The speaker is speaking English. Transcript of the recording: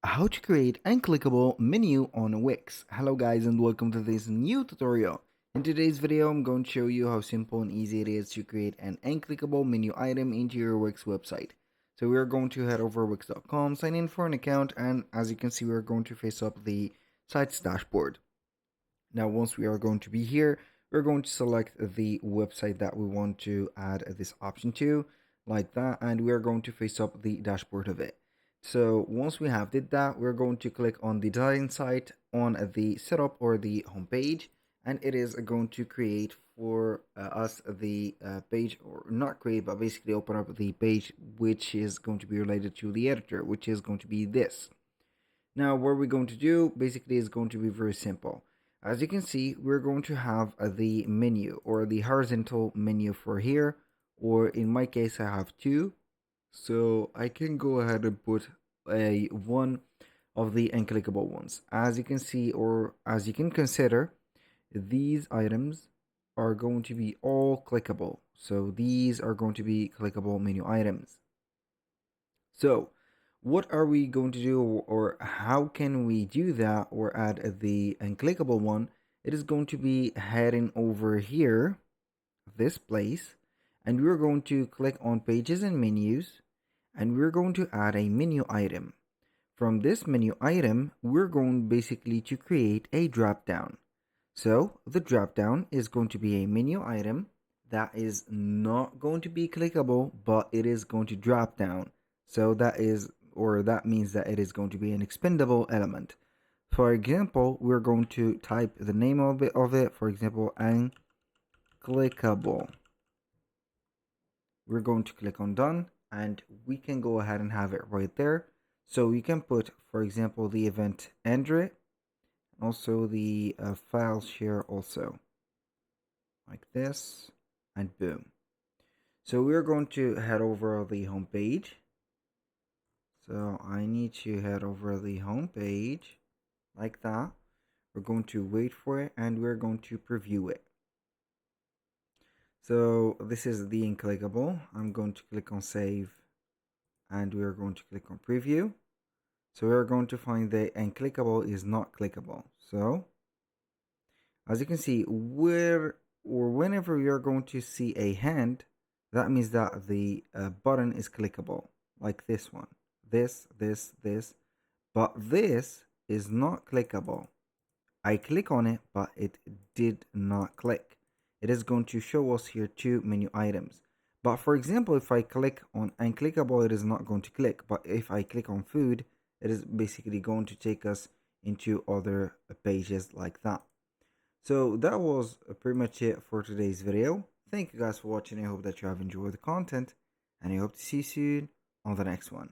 How to create unclickable menu on Wix. Hello guys and welcome to this new tutorial. In today's video I'm going to show you how simple and easy it is to create an unclickable menu item into your Wix website. So we're going to head over wix.com, sign in for an account, and as you can see we're going to face up the site's dashboard. Now once we are going to be here, we're going to select the website that we want to add this option to, like that, and we're going to face up the dashboard of it. So once we have did that, we're going to click on the design site on the setup or the home page, and it is going to create for us the page, or not create, but basically open up the page which is going to be related to the editor, which is going to be this. Now what we're going to do basically is going to be very simple. As you can see, we're going to have the menu or the horizontal menu for here, or in my case I have two, so I can go ahead and put a one of the unclickable ones. As you can see, or as you can consider, these items are going to be all clickable. So these are going to be clickable menu items. So what are we going to do, or how can we do that or add the unclickable one? It is going to be heading over here, this place, and we're going to click on pages and menus, and we're going to add a menu item. From this menu item, we're going basically to create a drop down. So the drop down is going to be a menu item that is not going to be clickable, but it is going to drop down. So that means that it is going to be an expendable element. For example, we're going to type the name of it, for example, unclickable. We're going to click on done, and we can go ahead and have it right there. So you can put, for example, the event Android, also the file share also, like this, and boom. So we're going to head over the home page. So I need to head over the home page like that. We're going to wait for it, and we're going to preview it. So this is the unclickable. I'm going to click on save, and we're going to click on preview. So we're going to find the unclickable is not clickable. So as you can see, whenever you're going to see a hand, that means that the button is clickable, like this one. This, but this is not clickable. I click on it, but it did not click. It is going to show us here two menu items. But for example, if I click on unclickable, it is not going to click. But if I click on food, it is basically going to take us into other pages like that. So that was pretty much it for today's video. Thank you guys for watching. I hope that you have enjoyed the content, and I hope to see you soon on the next one.